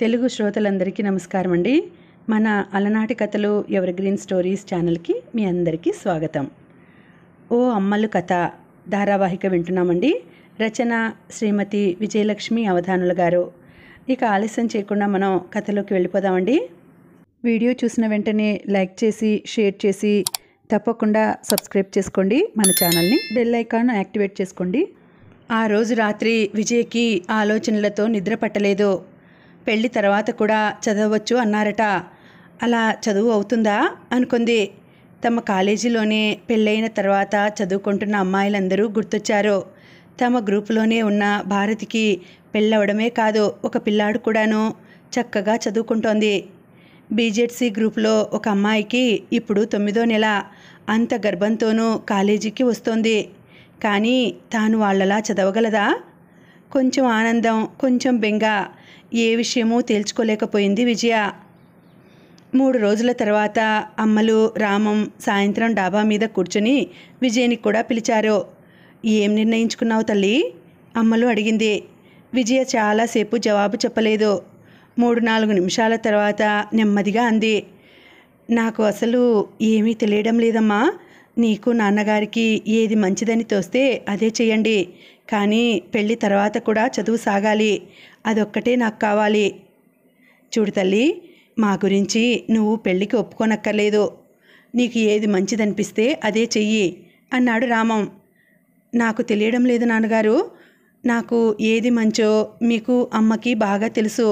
తెలుగు శ్రోతలందరికీ నమస్కారం అండి. మన అలనాటి కథలు ఎవర్ గ్రీన్ స్టోరీస్ ఛానల్కి మీ అందరికీ స్వాగతం. ఓ అమ్మలు కథ ధారావాహిక వింటున్నామండి. రచన శ్రీమతి విజయలక్ష్మి అవధానుల గారు. ఇక ఆలస్యం చేయకుండా మనం కథలోకి వెళ్ళిపోదామండి. వీడియో చూసిన వెంటనే లైక్ చేసి షేర్ చేసి తప్పకుండా సబ్స్క్రైబ్ చేసుకోండి. మన ఛానల్ని బెల్ ఐకాన్ యాక్టివేట్ చేసుకోండి. ఆ రోజు రాత్రి విజయ్కి ఆలోచనలతో నిద్ర పట్టలేదు. పెళ్లి తర్వాత కూడా చదవచ్చు అన్నారట. అలా చదువు అవుతుందా అనుకుంది. తమ కాలేజీలోనే పెళ్ళైన తర్వాత చదువుకుంటున్న అమ్మాయిలందరూ గుర్తొచ్చారు. తమ గ్రూపులోనే ఉన్న భారతికి పెళ్ళవడమే కాదు, ఒక పిల్లాడు కూడాను చక్కగా చదువుకుంటోంది. బీజెడ్సీ గ్రూపులో ఒక అమ్మాయికి ఇప్పుడు 9వ నెల. అంత గర్భంతోనూ కాలేజీకి వస్తోంది. కానీ తాను వాళ్ళలా చదవగలదా? కొంచెం ఆనందం, కొంచెం బెంగ. ఏ విషయమూ తేల్చుకోలేకపోయింది విజయ. 3 రోజుల తర్వాత అమ్మలు రామం సాయంత్రం డాబా మీద కూర్చొని విజయని కూడా పిలిచారు. ఏం నిర్ణయించుకున్నావు తల్లి? అమ్మలు అడిగింది. విజయ చాలాసేపు జవాబు చెప్పలేదు. 3-4 నిమిషాల తర్వాత నెమ్మదిగా అంది. నాకు అసలు ఏమీ తెలియడం లేదమ్మా. నీకు నాన్నగారికి ఏది మంచిదని తోస్తే అదే చెయ్యండి. కానీ పెళ్ళి తర్వాత కూడా చదువు సాగాలి. అదొక్కటే నాకు కావాలి. చూడు తల్లి, మా గురించి నువ్వు పెళ్ళికి ఒప్పుకోనక్కర్లేదు. నీకు ఏది మంచిదనిపిస్తే అదే చెయ్యి అన్నాడు రామం. నాకు తెలియడం లేదు నాన్నగారు. నాకు ఏది మంచో మీకు అమ్మకి బాగా తెలుసు.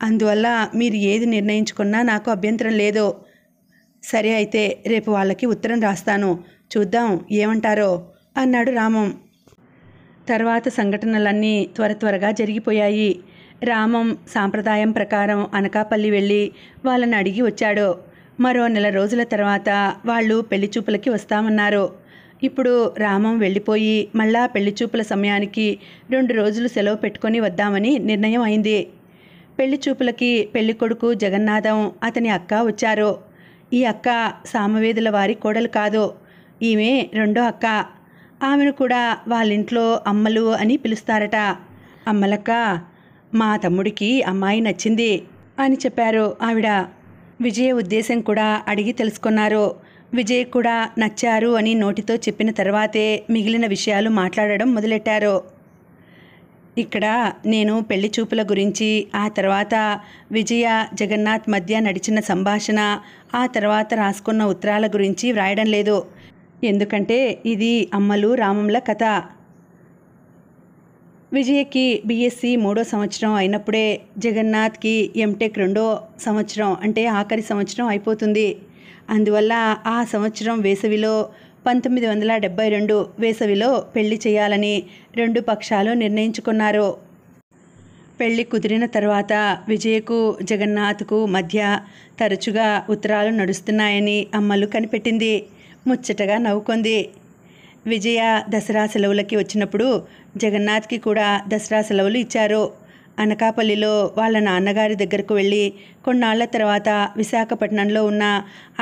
అందువల్ల మీరు ఏది నిర్ణయించుకున్నా నాకు అభ్యంతరం లేదు. సరే అయితే రేపు వాళ్ళకి ఉత్తరం రాస్తాను, చూద్దాం ఏమంటారో అన్నాడు రామం. తర్వాత సంఘటనలన్నీ త్వరగా జరిగిపోయాయి. రామం సాంప్రదాయం ప్రకారం అనకాపల్లి వెళ్ళి వాళ్ళని అడిగి వచ్చాడు. మరో 1 రోజుల తర్వాత వాళ్ళు పెళ్లిచూపులకి వస్తామన్నారు. ఇప్పుడు రామం వెళ్ళిపోయి మళ్ళా పెళ్లిచూపుల సమయానికి 2 రోజులు సెలవు పెట్టుకొని వద్దామని నిర్ణయం అయింది. పెళ్లిచూపులకి పెళ్ళికొడుకు జగన్నాథం, అతని అక్క వచ్చారు. ఈ అక్క సామవేదుల వారి కోడలు కాదు, ఈమె రెండో అక్క. ఆమెను కూడా వాళ్ళింట్లో అమ్మలు అని పిలుస్తారట. అమ్మలక్క, మా తమ్ముడికి అమ్మాయి నచ్చింది అని చెప్పారు ఆవిడ. విజయ ఉద్దేశం కూడా అడిగి తెలుసుకున్నారు. విజయ్ కూడా నచ్చారు అని నోటితో చెప్పిన తర్వాతే మిగిలిన విషయాలు మాట్లాడడం మొదలెట్టారు. ఇక్కడ నేను పెళ్లి చూపుల గురించి, ఆ తర్వాత విజయ జగన్నాథ్ మధ్య నడిచిన సంభాషణ, ఆ తర్వాత రాసుకున్న ఉత్తరాల గురించి వ్రాయడం లేదు. ఎందుకంటే ఇది అమ్మలు రామంల కథ. విజయకి బీఎస్సీ 3వ సంవత్సరం అయినప్పుడే జగన్నాథ్కి ఎంటెక్ 2వ సంవత్సరం అంటే ఆఖరి సంవత్సరం అయిపోతుంది. అందువల్ల ఆ సంవత్సరం వేసవిలో 1972 వేసవిలో పెళ్లి చేయాలని 2 పక్షాలు నిర్ణయించుకున్నారు. పెళ్లి కుదిరిన తర్వాత విజయకు జగన్నాథ్కు మధ్య తరచుగా ఉత్తరాలు నడుస్తున్నాయని అమ్మలు కనిపెట్టింది. ముచ్చటగా నవ్వుకుంది. విజయ దసరా సెలవులకి వచ్చినప్పుడు జగన్నాథ్కి కూడా దసరా సెలవులు ఇచ్చారు. అనకాపల్లిలో వాళ్ళ నాన్నగారి దగ్గరకు వెళ్ళి కొన్నాళ్ల తర్వాత విశాఖపట్నంలో ఉన్న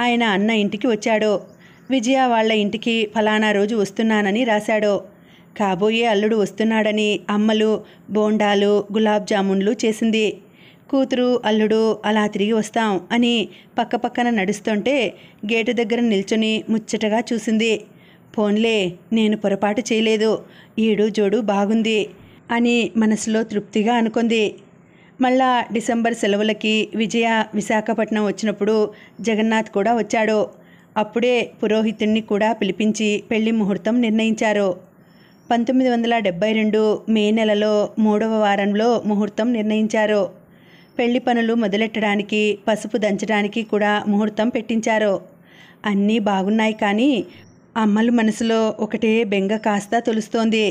ఆయన అన్న ఇంటికి వచ్చాడు. విజయ వాళ్ళ ఇంటికి ఫలానా రోజు వస్తున్నానని రాశాడు. కాబోయే అల్లుడు వస్తున్నాడని అమ్మలు బోండాలు గులాబ్ జామున్లు చేసింది. కూతురు అల్లుడు అలా తిరిగి వస్తాం అని పక్కపక్కన నడుస్తుంటే గేటు దగ్గర నిల్చొని ముచ్చటగా చూసింది. పోన్లే, నేను పొరపాటు చేయలేదు, ఈడు జోడు బాగుంది అని మనసులో తృప్తిగా అనుకుంది. మళ్ళా డిసెంబర్ సెలవులకి విజయ విశాఖపట్నం వచ్చినప్పుడు జగన్నాథ్ కూడా వచ్చాడు. అప్పుడే పురోహితుణ్ణి కూడా పిలిపించి పెళ్లి ముహూర్తం నిర్ణయించారు. 1972 మే నెలలో 3వ వారంలో ముహూర్తం నిర్ణయించారు. పెళ్లి పనులు మొదలెట్టడానికి, పసుపు దంచడానికి కూడా ముహూర్తం పెట్టించారు. అన్నీ బాగున్నాయి. కానీ అమ్మలు మనసులో ఒకటే బెంగ కాస్త తొలుస్తోంది.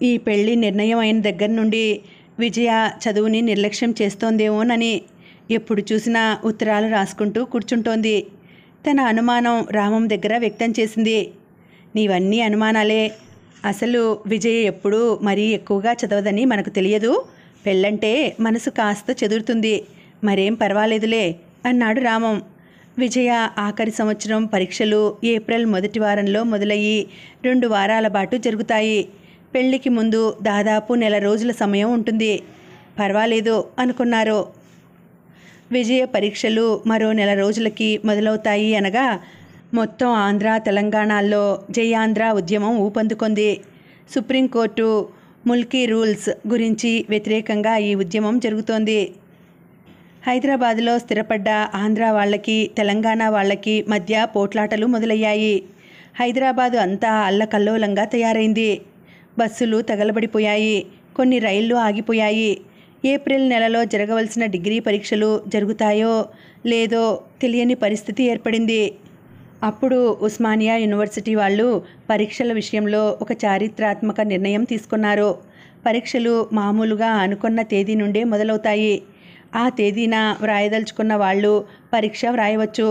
ఈ పెళ్లి నిర్ణయం అయిన దగ్గర నుండి విజయ చదువుని నిర్లక్ష్యం చేస్తోందేమోనని ఎప్పుడు చూసినా ఉత్తరాలు రాసుకుంటూ కూర్చుంటోంది. తన అనుమానం రామం దగ్గర వ్యక్తం చేసింది. నీవన్నీ అనుమానాలే. అసలు విజయ ఎప్పుడూ మరీ ఎక్కువగా చదవదని మనకు తెలియదు. పెళ్ళంటే మనసు కాస్త చెదురుతుంది, మరేం పర్వాలేదులే అన్నాడు రామం. విజయ ఆఖరి సంవత్సరం పరీక్షలు ఏప్రిల్ మొదటి వారంలో మొదలయ్యి 2 వారాల పాటు జరుగుతాయి. పెళ్లికి ముందు దాదాపు 1 నెల రోజుల సమయం ఉంటుంది. పర్వాలేదు అనుకున్నారు. విజయ పరీక్షలు మరో నెల రోజులకి మొదలవుతాయి అనగా మొత్తం ఆంధ్ర తెలంగాణలో జై ఆంధ్ర ఉద్యమం ఊపందుకుంది. సుప్రీంకోర్టు ముల్కీ రూల్స్ గురించి వ్యతిరేకంగా ఈ ఉద్యమం జరుగుతోంది. హైదరాబాదులో స్థిరపడ్డ ఆంధ్ర వాళ్ళకి తెలంగాణ వాళ్ళకి మధ్య పోట్లాటలు మొదలయ్యాయి. హైదరాబాదు అంతా అల్లకల్లోలంగా తయారైంది. బస్సులు తగలబడిపోయాయి. కొన్ని రైళ్లు ఆగిపోయాయి. ఏప్రిల్ నెలలో జరగవలసిన డిగ్రీ పరీక్షలు జరుగుతాయో లేదో తెలియని పరిస్థితి ఏర్పడింది. అప్పుడు ఉస్మానియా యూనివర్సిటీ వాళ్ళు పరీక్షల విషయంలో ఒక చారిత్రాత్మక నిర్ణయం తీసుకున్నారు. పరీక్షలు మామూలుగా అనుకున్న తేదీ నుండే మొదలవుతాయి. ఆ తేదీన వ్రాయదలుచుకున్న వాళ్ళు పరీక్ష వ్రాయవచ్చు.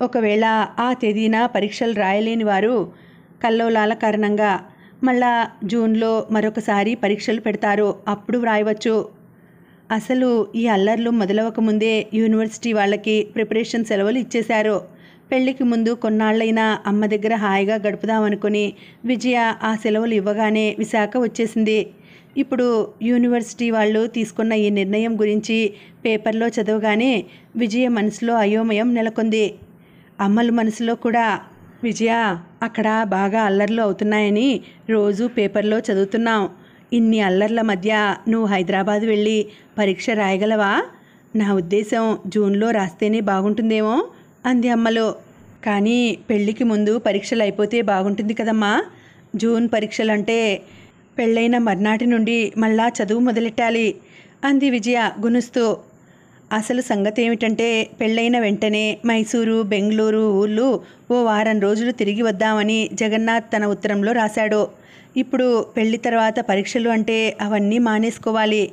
ఒకవేళ ఆ తేదీన పరీక్షలు రాయలేని వారు కల్లోలాల కారణంగా మళ్ళా జూన్లో మరొకసారి పరీక్షలు పెడతారు. అప్పుడు వ్రాయవచ్చు. అసలు ఈ అల్లర్లు మొదలవకముందే యూనివర్సిటీ వాళ్ళకి ప్రిపరేషన్ సెలవులు ఇచ్చేశారు. పెళ్లికి ముందు కొన్నాళ్ళైనా అమ్మ దగ్గర హాయిగా గడుపుదామనుకుని విజయ ఆ సెలవులు ఇవ్వగానే విశాఖ వచ్చేసింది. ఇప్పుడు యూనివర్సిటీ వాళ్ళు తీసుకున్న ఈ నిర్ణయం గురించి పేపర్లో చదవగానే విజయ మనసులో అయోమయం నెలకొంది. అమ్మల మనసులో కూడా. విజయ, అక్కడ బాగా అల్లర్లు అవుతున్నాయని రోజు పేపర్లో చదువుతున్నాం. ఇన్ని అల్లర్ల మధ్య నువ్వు హైదరాబాద్ వెళ్ళి పరీక్ష రాయగలవా? నా ఉద్దేశం జూన్లో రాస్తేనే బాగుంటుందేమో అంది అమ్మలో. కానీ పెళ్ళికి ముందు పరీక్షలు అయిపోతే బాగుంటుంది కదమ్మా. జూన్ పరీక్షలంటే పెళ్ళైన మర్నాటి నుండి మళ్ళా చదువు మొదలెట్టాలి అంది విజయ గునుస్తూ. అసలు సంగతి ఏమిటంటే పెళ్ళైన వెంటనే మైసూరు, బెంగళూరు ఊళ్ళు ఓ వారం రోజులు తిరిగి వద్దామని జగన్నాథ్ తన ఉత్తరంలో రాశాడు. ఇప్పుడు పెళ్లి తర్వాత పరీక్షలు అంటే అవన్నీ మానేసుకోవాలి.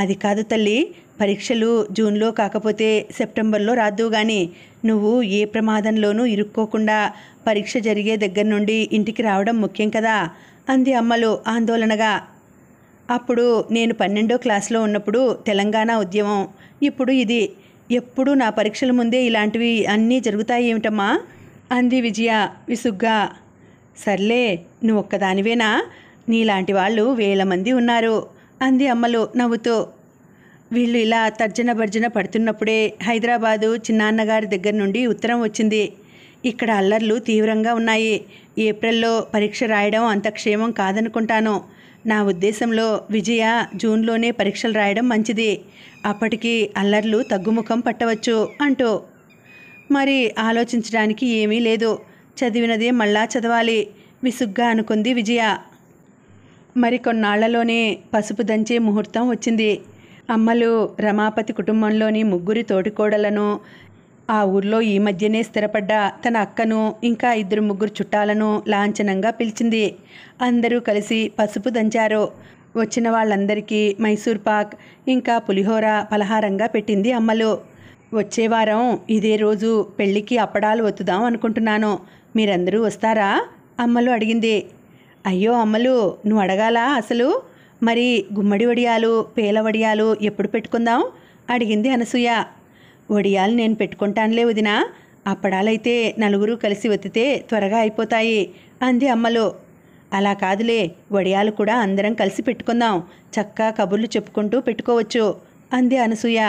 అది కాదు తల్లి, పరీక్షలు జూన్లో కాకపోతే సెప్టెంబర్లో రాద్దు గాని నువ్వు ఏ ప్రమాదంలోనూ ఇరుక్కోకుండా పరీక్ష జరిగే దగ్గర నుండి ఇంటికి రావడం ముఖ్యం కదా అంది అమ్మలు ఆందోళనగా. అప్పుడు నేను 12వ క్లాస్లో ఉన్నప్పుడు తెలంగాణ ఉద్యమం, ఇప్పుడు ఇది. ఎప్పుడు నా పరీక్షల ముందే ఇలాంటివి అన్నీ జరుగుతాయి ఏమిటమ్మా అంది విజయ విసుగ్గా. సర్లే, నువ్వు ఒక్కదానివేనా? నీలాంటి వాళ్ళు వేల మంది ఉన్నారు అంది అమ్మలు నవ్వుతూ. వీళ్ళు ఇలా తర్జన భర్జన పడుతున్నప్పుడే హైదరాబాదు చిన్నాన్నగారి దగ్గర నుండి ఉత్తరం వచ్చింది. ఇక్కడ అల్లర్లు తీవ్రంగా ఉన్నాయి. ఏప్రిల్లో పరీక్ష రాయడం అంత క్షేమం కాదనుకుంటాను. నా ఉద్దేశంలో విజయ జూన్లోనే పరీక్షలు రాయడం మంచిది. అప్పటికి అల్లర్లు తగ్గుముఖం పట్టవచ్చు అంటూ. మరి ఆలోచించడానికి ఏమీ లేదు, చదివినదే మళ్ళా చదవాలి విసుగ్గా అనుకుంది విజయ. మరికొన్నాళ్లలోనే పసుపు దంచే ముహూర్తం వచ్చింది. అమ్మలు రమాపతి కుటుంబంలోని 3 తోటికోడలను, ఆ ఊర్లో ఈ మధ్యనే స్థిరపడ్డ తన అక్కను, ఇంకా 2-3 చుట్టాలను లాంఛనంగా పిలిచింది. అందరూ కలిసి పసుపు దంచారు. వచ్చిన వాళ్ళందరికీ మైసూర్ పాక్ ఇంకా పులిహోర పలహారంగా పెట్టింది అమ్మలు. వచ్చే వారం ఇదే రోజు పెళ్ళికి అప్పడాలు ఒత్తుదాం అనుకుంటున్నాను. మీరందరూ వస్తారా? అమ్మలు అడిగింది. అయ్యో అమ్మలు, నువ్వు అడగాలా అసలు? మరి గుమ్మడి వడియాలు, పేల వడియాలు ఎప్పుడు పెట్టుకుందాం అడిగింది అనసూయ. వడియాలు నేను పెట్టుకుంటానులే వదినా, అప్పడాలైతే నలుగురు కలిసి ఒత్తితే త్వరగా అయిపోతాయి అంది అమ్మలు. అలా కాదులే, వడియాలు కూడా అందరం కలిసి పెట్టుకుందాం, చక్కా కబుర్లు చెప్పుకుంటూ పెట్టుకోవచ్చు అంది అనసూయ.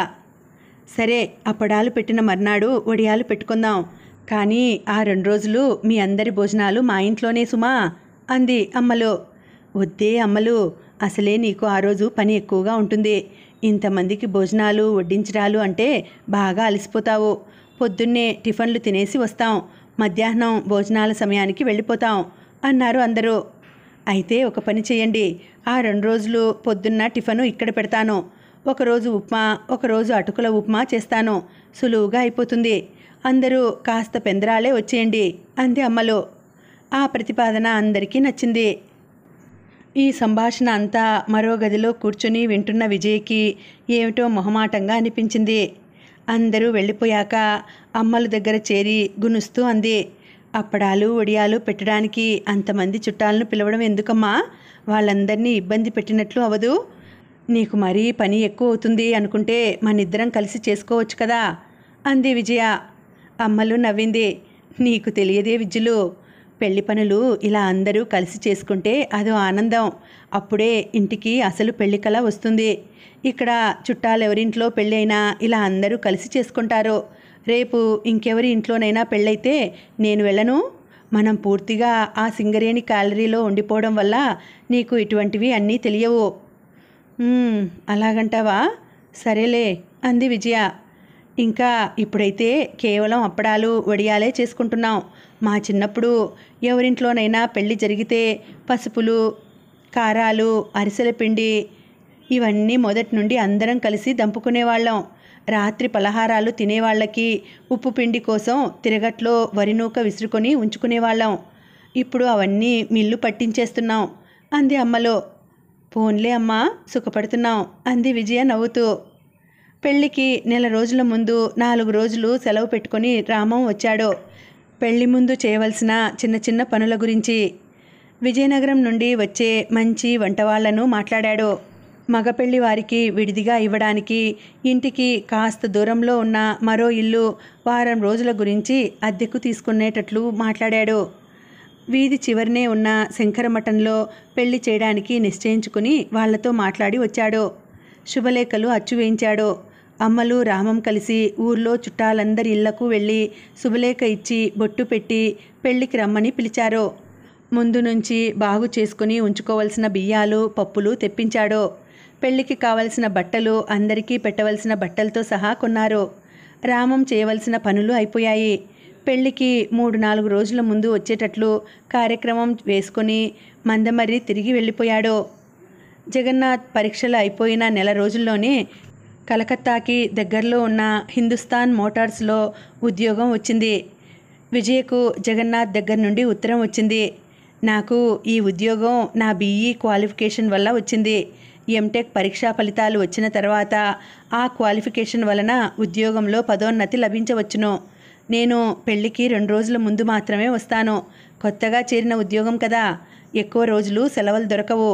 సరే, అప్పడాలు పెట్టిన మర్నాడు వడియాలు పెట్టుకుందాం. కానీ ఆ 2 రోజులు మీ అందరి భోజనాలు మా ఇంట్లోనే సుమా అంది అమ్మలు. వద్దే అమ్మలు, అసలే నీకు ఆ రోజు పని ఎక్కువగా ఉంటుంది. ఇంతమందికి భోజనాలు వడ్డించడాలు అంటే బాగా అలసిపోతావు. పొద్దున్నే టిఫన్లు తినేసి వస్తాం, మధ్యాహ్నం భోజనాల సమయానికి వెళ్ళిపోతాం అన్నారు అందరూ. అయితే ఒక పని చేయండి, ఆ 2 రోజులు పొద్దున్న టిఫను ఇక్కడ పెడతాను. ఒకరోజు ఉప్మా, ఒకరోజు అటుకుల ఉప్మా చేస్తాను. సులువుగా అయిపోతుంది. అందరూ కాస్త పెందరాలే వచ్చేయండి అంది అమ్మలు. ఆ ప్రతిపాదన అందరికీ నచ్చింది. ఈ సంభాషణ అంతా మరో గదిలో కూర్చుని వింటున్న విజయ్కి ఏమిటో మొహమాటంగా అనిపించింది. అందరూ వెళ్ళిపోయాక అమ్మల దగ్గర చేరి గునుస్తూ అంది. అప్పడాలు వడియాలు పెట్టడానికి అంతమంది చుట్టాలను పిలవడం ఎందుకమ్మా? వాళ్ళందరినీ ఇబ్బంది పెట్టినట్లు అవదు. నీకు మరీ పని ఎక్కువ అవుతుంది అనుకుంటే మనిద్దరం కలిసి చేసుకోవచ్చు కదా అంది విజయ. అమ్మలు నవ్వింది. నీకు తెలియదే విజ్జులు, పెళ్లి పనులు ఇలా అందరూ కలిసి చేసుకుంటే అదో ఆనందం. అప్పుడే ఇంటికి అసలు పెళ్లి కళ వస్తుంది. ఇక్కడ చుట్టాలెవరింట్లో పెళ్ళైనా ఇలా అందరూ కలిసి చేసుకుంటారు. రేపు ఇంకెవరి ఇంట్లోనైనా పెళ్ళైతే నేను వెళ్ళను. మనం పూర్తిగా ఆ సింగరేణి క్యాలరీలో ఉండిపోవడం వల్ల నీకు ఇటువంటివి అన్నీ తెలియవు. అలాగంటావా? సరేలే అంది విజయ. ఇంకా ఇప్పుడైతే కేవలం అప్పడాలు వడియాలే చేసుకుంటున్నాం. మా చిన్నప్పుడు ఎవరింట్లోనైనా పెళ్ళి జరిగితే పసుపులు, కారాలు, అరిసెల పిండి ఇవన్నీ మొదటి నుండి అందరం కలిసి దంపుకునేవాళ్ళం. రాత్రి పలహారాలు తినేవాళ్ళకి ఉప్పు పిండి కోసం తిరగట్లో వరినూక విసురుకొని ఉంచుకునేవాళ్ళం. ఇప్పుడు అవన్నీ మిల్లు పట్టించేస్తున్నాం అంది అమ్మలో. పోన్లే అమ్మా, సుఖపడుతున్నాం అంది విజయ నవ్వుతూ. పెళ్లికి నెల రోజుల ముందు 4 రోజులు సెలవు పెట్టుకొని రామం వచ్చాడు. పెళ్లి ముందు చేయవలసిన చిన్న చిన్న పనుల గురించి, విజయనగరం నుండి వచ్చే మంచి వంటవాళ్లను మాట్లాడాడు. మగపెళ్లి వారికి విడిదిగా ఇవ్వడానికి ఇంటికి కాస్త దూరంలో ఉన్న మరో ఇల్లు వారం రోజుల గురించి అద్దెకు తీసుకునేటట్లు మాట్లాడాడు. వీధి చివరినే ఉన్న శంకరమఠంలో పెళ్లి చేయడానికి నిశ్చయించుకుని వాళ్లతో మాట్లాడి వచ్చాడు. శుభలేఖలు అచ్చు వేయించాడు. అమ్మలు రామం కలిసి ఊర్లో చుట్టాలందరి ఇళ్లకు వెళ్ళి శుభలేఖ ఇచ్చి బొట్టు పెట్టి పెళ్లికి రమ్మని పిలిచారు. ముందు నుంచి బాగు చేసుకుని ఉంచుకోవలసిన బియ్యాలు, పప్పులు తెప్పించాడు. పెళ్లికి కావలసిన బట్టలు, అందరికీ పెట్టవలసిన బట్టలతో సహా కొన్నారు. రామం చేయవలసిన పనులు అయిపోయాయి. పెళ్లికి 3-4 రోజుల ముందు వచ్చేటట్లు కార్యక్రమం వేసుకొని మందమర్రి తిరిగి వెళ్ళిపోయాడు. జగన్నాథ్ పరీక్షలు అయిపోయిన నెల రోజుల్లోనే కలకత్తాకి దగ్గరలో ఉన్న హిందుస్థాన్ మోటార్స్లో ఉద్యోగం వచ్చింది. విజయకు జగన్నాథ్ దగ్గర నుండి ఉత్తరం వచ్చింది. నాకు ఈ ఉద్యోగం నా BE క్వాలిఫికేషన్ వల్ల వచ్చింది. ఎంటెక్ పరీక్షా ఫలితాలు వచ్చిన తర్వాత ఆ క్వాలిఫికేషన్ వలన ఉద్యోగంలో పదోన్నతి లభించవచ్చును. నేను పెళ్లికి 2 రోజుల ముందు మాత్రమే వస్తాను. కొత్తగా చేరిన ఉద్యోగం కదా, ఎక్కువ రోజులు సెలవులు దొరకవు.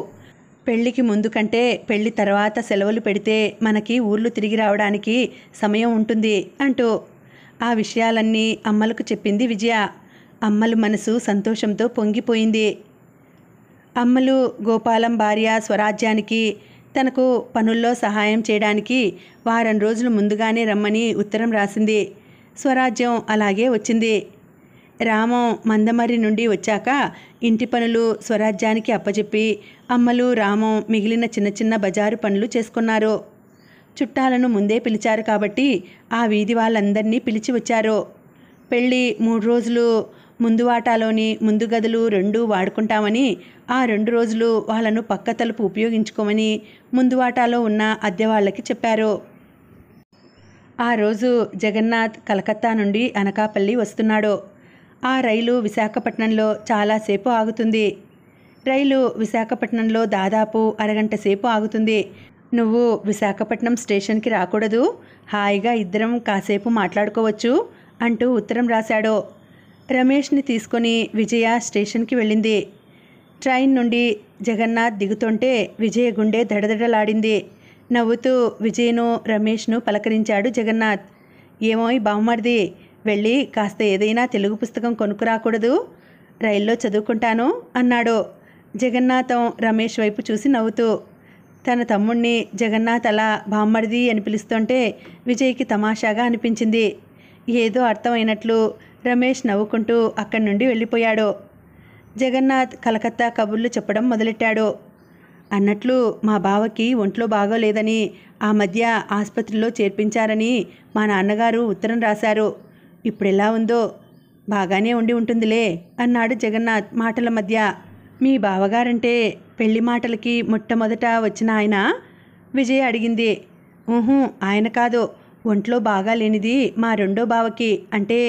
పెళ్లికి ముందు కంటే పెళ్లి తర్వాత సెలవులు పెడితే మనకి ఊర్లు తిరిగి రావడానికి సమయం ఉంటుంది అంటూ ఆ విషయాలన్నీ అమ్మలకు చెప్పింది విజయ. అమ్మలు మనసు సంతోషంతో పొంగిపోయింది. అమ్మలు గోపాలం భార్య స్వరాజ్యానికి తనకు పనుల్లో సహాయం చేయడానికి వారం రోజులు ముందుగానే రమ్మని ఉత్తరం రాసింది. స్వరాజ్యం అలాగే వచ్చింది. రామం మందమర్రి నుండి వచ్చాక ఇంటి పనులు స్వరాజ్యానికి అప్పచెప్పి అమ్మలు రామం మిగిలిన చిన్న చిన్న బజారు పనులు చేసుకున్నారు. చుట్టాలను ముందే పిలిచారు కాబట్టి ఆ వీధి వాళ్ళందరినీ పిలిచి వచ్చారు. పెళ్ళి 3 రోజులు ముందు వాటాలోని ముందు గదులు 2 వాడుకుంటామని, ఆ 2 రోజులు వాళ్ళను పక్క తలుపు ఉపయోగించుకోమని ముందు వాటాలో ఉన్న అద్దె వాళ్ళకి చెప్పారు. ఆ రోజు జగన్నాథ్ కలకత్తా నుండి అనకాపల్లి వస్తున్నాడు. ఆ రైలు విశాఖపట్నంలో చాలాసేపు ఆగుతుంది. రైలు విశాఖపట్నంలో దాదాపు అరగంట సేపు ఆగుతుంది. నువ్వు విశాఖపట్నం స్టేషన్కి రాకూడదు, హాయిగా ఇద్దరం కాసేపు మాట్లాడుకోవచ్చు అంటూ ఉత్తరం రాశాడు. రమేష్ని తీసుకొని విజయ స్టేషన్కి వెళ్ళింది. ట్రైన్ నుండి జగన్నాథ్ దిగుతుంటే విజయ గుండె దడదడలాడింది. నవ్వుతూ విజయను, రమేష్ను పలకరించాడు జగన్నాథ్. ఏమోయ్ బామ్మర్ది, వెళ్ళి కాస్త ఏదైనా తెలుగు పుస్తకం కొనుక్కురాకూడదు? రైల్లో చదువుకుంటాను అన్నాడు. జగన్నాథం రమేష్ వైపు చూసి నవ్వుతూ. తన తమ్ముణ్ణి జగన్నాథ్ అలా బామ్మర్ది అని పిలుస్తుంటే విజయ్కి తమాషాగా అనిపించింది. ఏదో అర్థమైనట్లు రమేష్ నవ్వుకుంటూ అక్కడి నుండి వెళ్ళిపోయాడు. జగన్నాథ్ కలకత్తా కబుర్లు చెప్పడం మొదలెట్టాడు. అన్నట్లు మా బావకి ఒంట్లో బాగోలేదని ఆ మధ్య ఆసుపత్రిలో చేర్పించారని మా నాన్నగారు ఉత్తరం రాశారు. ఇప్పుడెలా ఉందో? బాగానే ఉండి ఉంటుందిలే అన్నాడు జగన్నాథ్ మాటల మధ్య. మీ బావగారంటే పెళ్లి మాటలకి మొట్టమొదట వచ్చిన ఆయన? విజయ అడిగింది. ఆయన కాదు, ఒంట్లో బాగా లేనిది మా రెండో బావకి, అంటే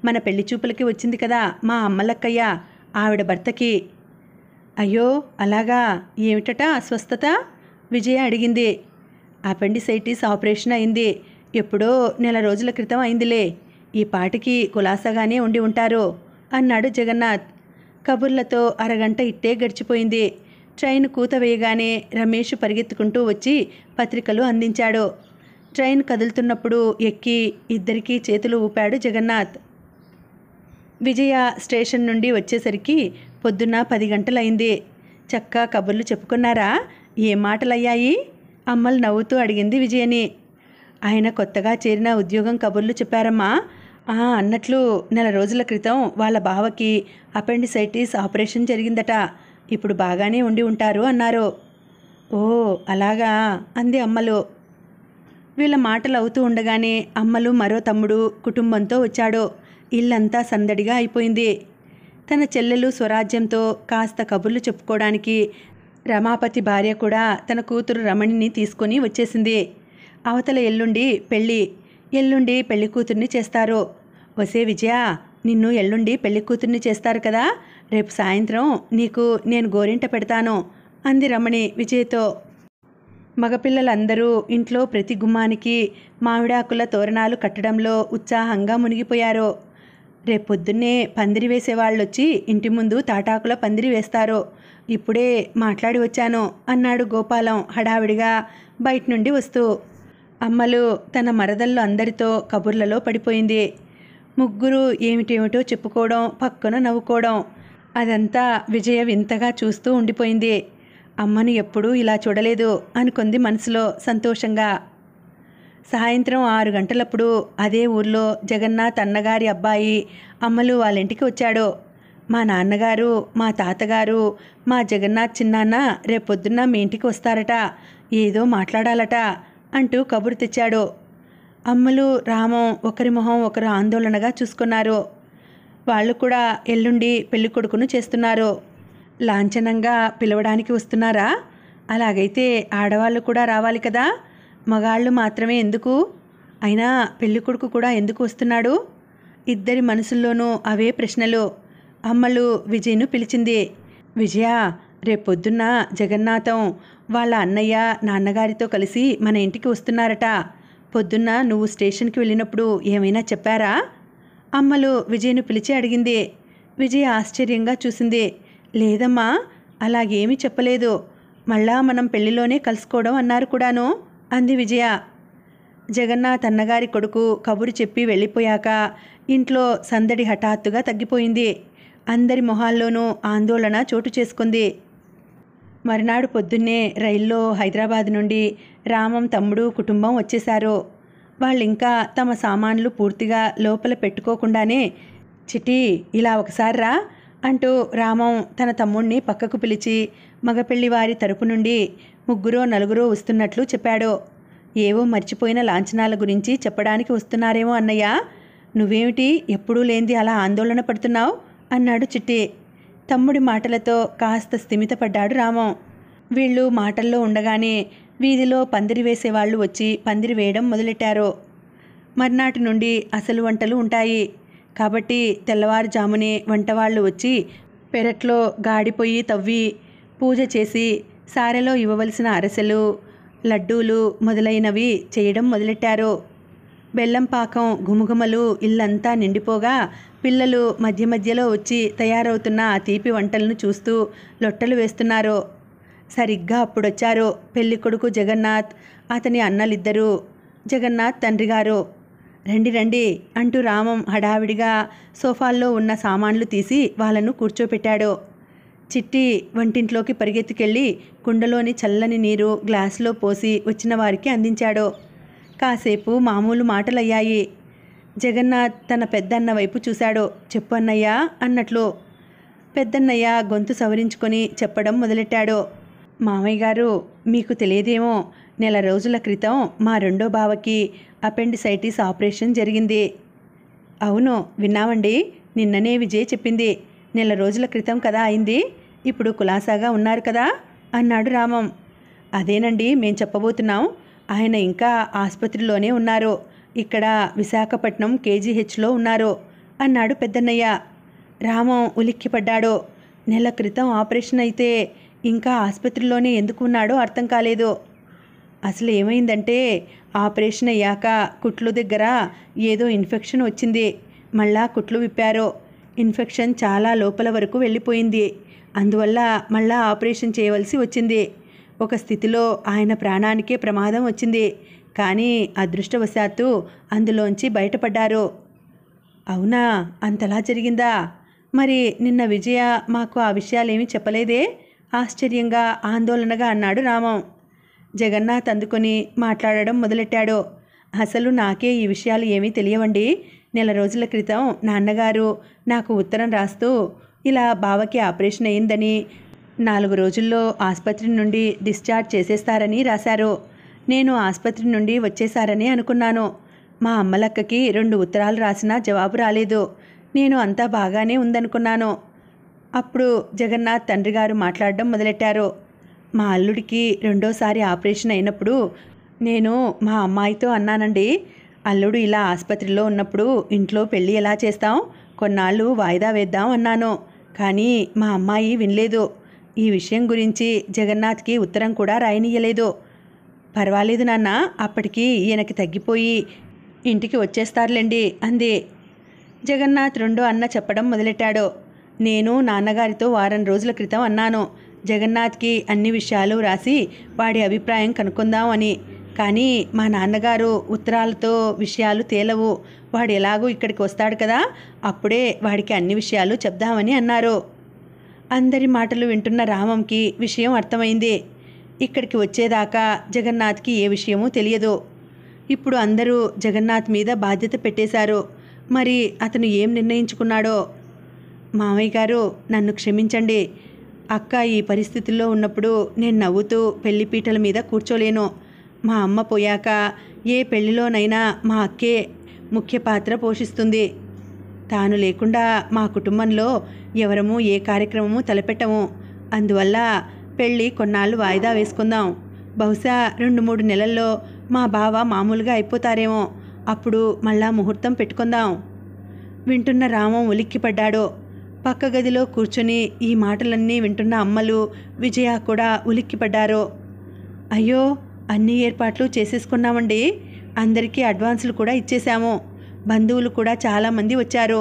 మన పెళ్లి చూపులకి వచ్చింది కదా మా అమ్మలక్కయ్య, ఆవిడ భర్తకి. అయ్యో అలాగా, ఏమిటట అస్వస్థత? విజయ అడిగింది. అపెండిసైటిస్ ఆపరేషన్ అయింది. ఎప్పుడో నెల రోజుల క్రితం అయిందిలే. ఈ పాటికి కులాసాగానే ఉండి ఉంటారు అన్నాడు జగన్నాథ్. కబుర్లతో అరగంట ఇట్టే గడిచిపోయింది. ట్రైన్ కూత వేయగానే రమేష్ పరిగెత్తుకుంటూ వచ్చి పత్రికలు అందించాడు. ట్రైన్ కదులుతున్నప్పుడు ఎక్కి ఇద్దరికీ చేతులు ఊపాడు జగన్నాథ్. విజయ స్టేషన్ నుండి వచ్చేసరికి పొద్దున్న 10 గంటలైంది. చక్కా కబుర్లు చెప్పుకున్నారా? ఏ మాటలయ్యాయి? అమ్మలు నవ్వుతూ అడిగింది విజయని. ఆయన కొత్తగా చేరిన ఉద్యోగం కబుర్లు చెప్పారమ్మా. అన్నట్లు నెల రోజుల క్రితం వాళ్ళ బావకి అపెండిసైటిస్ ఆపరేషన్ జరిగిందట. ఇప్పుడు బాగానే ఉండి ఉంటారు అన్నారు. ఓ అలాగా అంది అమ్మలు. వీళ్ళ మాటలు అవుతూ ఉండగానే అమ్మలు మరో తమ్ముడు కుటుంబంతో వచ్చాడు. ఇల్లంతా సందడిగా అయిపోయింది. తన చెల్లెలు స్వరాజ్యంతో కాస్త కబుర్లు చెప్పుకోవడానికి రమాపతి భార్య కూడా తన కూతురు రమణిని తీసుకొని వచ్చేసింది. అవతల ఎల్లుండి పెళ్లి కూతుర్ని చేస్తారు. వసే విజయ, నిన్ను ఎల్లుండి పెళ్లి కూతుర్ని చేస్తారు కదా, రేపు సాయంత్రం నీకు నేను గోరింట పెడతాను అంది రమణి విజయ్తో. మగపిల్లలందరూ ఇంట్లో ప్రతి గుమ్మానికి మామిడాకుల తోరణాలు కట్టడంలో ఉత్సాహంగా మునిగిపోయారు. రేపొద్దున్నే పందిరి వేసేవాళ్ళొచ్చి ఇంటి ముందు తాటాకుల పందిరి వేస్తారు. ఇప్పుడే మాట్లాడి వచ్చాను అన్నాడు గోపాలం హడావిడిగా బయట నుండి వస్తూ. అమ్మలు తన మరదళ్ళు అందరితో కబుర్లలో పడిపోయింది. ముగ్గురు ఏమిటేమిటో చెప్పుకోవడం, పక్కన నవ్వుకోవడం, అదంతా విజయ వింతగా చూస్తూ ఉండిపోయింది. అమ్మను ఎప్పుడూ ఇలా చూడలేదు అనుకుంది మనసులో సంతోషంగా. సాయంత్రం 6 గంటలప్పుడు అదే ఊర్లో జగన్నాథ్ అన్నగారి అబ్బాయి అమ్మలు వాళ్ళ ఇంటికి వచ్చాడు. మా నాన్నగారు, మా తాతగారు, మా జగన్నాథ్ చిన్నాన్న రేపొద్దున్న మీ ఇంటికి వస్తారట, ఏదో మాట్లాడాలట అంటూ కబురు తెచ్చాడు. అమ్మలు రామం ఒకరి మొహం ఒకరు ఆందోళనగా చూసుకున్నారు. వాళ్ళు కూడా ఎల్లుండి పెళ్లి కొడుకును చేస్తున్నారు. లాంఛనంగా పిలవడానికి వస్తున్నారా? అలాగైతే ఆడవాళ్ళు కూడా రావాలి కదా, మగాళ్ళు మాత్రమే ఎందుకు? అయినా పెళ్లి కొడుకు కూడా ఎందుకు వస్తున్నాడు? ఇద్దరి మనసుల్లోనూ అవే ప్రశ్నలు. అమ్మలు విజయ్ను పిలిచింది. విజయ, రేపొద్దున్న జగన్నాథం వాళ్ళ అన్నయ్య నాన్నగారితో కలిసి మన ఇంటికి వస్తున్నారట. పొద్దున్న నువ్వు స్టేషన్కి వెళ్ళినప్పుడు ఏమైనా చెప్పారా? అమ్మలు విజయ్ను పిలిచి అడిగింది. విజయ్ ఆశ్చర్యంగా చూసింది. లేదమ్మా, అలాగేమీ చెప్పలేదు. మళ్ళా మనం పెళ్లిలోనే కలుసుకోవడం అన్నారు కూడాను అంది విజయ. జగన్నాథ్ అన్నగారి కొడుకు కబురు చెప్పి వెళ్ళిపోయాక ఇంట్లో సందడి హఠాత్తుగా తగ్గిపోయింది. అందరి మొహాల్లోనూ ఆందోళన చోటు చేసుకుంది. మరునాడు పొద్దున్నే రైల్లో హైదరాబాద్ నుండి రామం తమ్ముడు కుటుంబం వచ్చేశారు. వాళ్ళింకా తమ సామాన్లు పూర్తిగా లోపల పెట్టుకోకుండానే, చిటి ఇలా ఒకసారి రా అంటూ రామం తన తమ్ముణ్ణి పక్కకు పిలిచి మగపెళ్లి వారి తరపు నుండి 3-4 వస్తున్నట్లు చెప్పాడు. ఏవో మర్చిపోయిన లాంఛనాల గురించి చెప్పడానికి వస్తున్నారేమో అన్నయ్య. నువ్వేమిటి ఎప్పుడూ లేంది అలా ఆందోళన పడుతున్నావు అన్నాడు చిట్టి. తమ్ముడి మాటలతో కాస్త స్థిమితపడ్డాడు రామం. వీళ్ళు మాటల్లో ఉండగానే వీధిలో పందిరి వేసేవాళ్ళు వచ్చి పందిరి వేయడం మొదలెట్టారు. మర్నాటి నుండి అసలు వంటలు ఉంటాయి కాబట్టి తెల్లవారుజామునే వంటవాళ్ళు వచ్చి పెరట్లో గాడిపోయి తవ్వి పూజ చేసి సారెలో ఇవ్వవలసిన అరసెలు, లడ్డూలు మొదలైనవి చేయడం మొదలెట్టారు. బెల్లం పాకం గుమగుమలు ఇల్లంతా నిండిపోగా పిల్లలు మధ్య మధ్యలో వచ్చి తయారవుతున్న ఆ తీపి వంటలను చూస్తూ లొట్టలు వేస్తున్నారు. సరిగ్గా అప్పుడొచ్చారు పెళ్లి కొడుకు జగన్నాథ్, అతని అన్నలిద్దరూ, జగన్నాథ్ తండ్రిగారు. రండి రండి అంటూ రామం హడావిడిగా సోఫాల్లో ఉన్న సామాన్లు తీసి వాళ్ళను కూర్చోపెట్టాడు. చిట్టి వంటింట్లోకి పరిగెత్తుకెళ్ళి కుండలోని చల్లని నీరు గ్లాసులో పోసి వచ్చిన వారికి అందించాడు. కాసేపు మామూలు మాటలయ్యాయి. జగన్నాథ్ తన పెద్దన్న వైపు చూశాడు. చెప్పు అన్నయ్య అన్నట్లు. పెద్దన్నయ్య గొంతు సవరించుకొని చెప్పడం మొదలెట్టాడు. మామయ్య గారు, మీకు తెలియదేమో, నెల రోజుల క్రితం మా రెండో బావకి అపెండిసైటిస్ ఆపరేషన్ జరిగింది. అవును విన్నామండి, నిన్ననే విజయ్ చెప్పింది. నెల రోజుల క్రితం కదా అయింది. ఇప్పుడు కులాసాగా ఉన్నారు కదా అన్నాడు రామం. అదేనండి మేం చెప్పబోతున్నాం. ఆయన ఇంకా ఆసుపత్రిలోనే ఉన్నారు. ఇక్కడ విశాఖపట్నం కేజీహెచ్లో ఉన్నారు అన్నాడు పెద్దన్నయ్య. రామం ఉలిక్కిపడ్డాడు. నెల క్రితం ఆపరేషన్ అయితే ఇంకా ఆసుపత్రిలోనే ఎందుకు ఉన్నాడో అర్థం కాలేదు. అసలు ఏమైందంటే ఆపరేషన్ అయ్యాక కుట్లు దగ్గర ఏదో ఇన్ఫెక్షన్ వచ్చింది. మళ్ళా కుట్లు విప్పారు. ఇన్ఫెక్షన్ చాలా లోపల వరకు వెళ్ళిపోయింది. అందువల్ల మళ్ళా ఆపరేషన్ చేయవలసి వచ్చింది. ఒక స్థితిలో ఆయన ప్రాణానికే ప్రమాదం వచ్చింది. కానీ అదృష్టవశాత్తు అందులోంచి బయటపడ్డారు. అవునా, అంతలా జరిగిందా? మరి నిన్న విజయ మాకు ఆ విషయాలేమీ చెప్పలేదే? ఆశ్చర్యంగా ఆందోళనగా అన్నాడు రామం. జగన్నాథ్ అందుకొని మాట్లాడడం మొదలెట్టాడు. అసలు నాకే ఈ విషయాలు ఏమీ తెలియవండి. నెల రోజుల క్రితం నాన్నగారు నాకు ఉత్తరం రాస్తూ ఇలా బావకి ఆపరేషన్ అయిందని, 4 రోజుల్లో ఆసుపత్రి నుండి డిశ్చార్జ్ చేసేస్తారని రాశారు. నేను ఆసుపత్రి నుండి వచ్చేశారని అనుకున్నాను. మా అమ్మలక్కకి 2 ఉత్తరాలు రాసినా జవాబు రాలేదు. నేను అంతా బాగానే ఉందనుకున్నాను. అప్పుడు జగన్నాథ్ తండ్రి గారు మాట్లాడడం మొదలెట్టారు. మా అల్లుడికి రెండోసారి ఆపరేషన్ అయినప్పుడు నేను మా అమ్మాయితో అన్నానండి, అల్లుడు ఇలా ఆసుపత్రిలో ఉన్నప్పుడు ఇంట్లో పెళ్ళి ఎలా చేస్తాం, కొన్నాళ్ళు వాయిదా వేద్దాం అన్నాను. కానీ మా అమ్మాయి వినలేదు. ఈ విషయం గురించి జగన్నాథ్కి ఉత్తరం కూడా రాయనీయలేదు. పర్వాలేదు నాన్న, అప్పటికి ఈయనకి తగ్గిపోయి ఇంటికి వచ్చేస్తారులేండి అంది. జగన్నాథ్ రెండో అన్న చెప్పడం మొదలెట్టాడు. నేను నాన్నగారితో వారం రోజుల క్రితం అన్నాను, జగన్నాథ్కి అన్ని విషయాలు రాసి వాడి అభిప్రాయం కనుక్కుందాం అని. కానీ మా నాన్నగారు ఉత్తరాలతో విషయాలు తేలవు, వాడు ఎలాగూ ఇక్కడికి వస్తాడు కదా, అప్పుడే వాడికి అన్ని విషయాలు చెప్దామని అన్నారు. అందరి మాటలు వింటున్న రామంకి విషయం అర్థమైంది. ఇక్కడికి వచ్చేదాకా జగన్నాథ్కి ఏ విషయమూ తెలియదు. ఇప్పుడు అందరూ జగన్నాథ్ మీద బాధ్యత పెట్టేశారు. మరి అతను ఏం నిర్ణయించుకున్నాడో. మామయ్య గారు, నన్ను క్షమించండి. అక్క ఈ పరిస్థితుల్లో ఉన్నప్పుడు నేను నవ్వుతూ పెళ్లిపీటల మీద కూర్చోలేను. మా అమ్మ పోయాక ఏ పెళ్లిలోనైనా మా అక్కే ముఖ్య పాత్ర పోషిస్తుంది. తాను లేకుండా మా కుటుంబంలో ఎవరము ఏ కార్యక్రమము తలపెట్టము. అందువల్ల పెళ్ళి కొన్నాళ్ళు వాయిదా వేసుకుందాం. బహుశా 2-3 నెలల్లో మా బావ మామూలుగా అయిపోతారేమో. అప్పుడు మళ్ళా ముహూర్తం పెట్టుకుందాం. వింటున్న రామం ఉలిక్కిపడ్డాడు. పక్క గదిలో కూర్చుని ఈ మాటలన్నీ వింటున్న అమ్మలు, విజయ కూడా ఉలిక్కిపడ్డారు. అయ్యో, అన్ని ఏర్పాట్లు చేసేసుకున్నామండి. అందరికీ అడ్వాన్సులు కూడా ఇచ్చేశాము. బంధువులు కూడా చాలామంది వచ్చారు.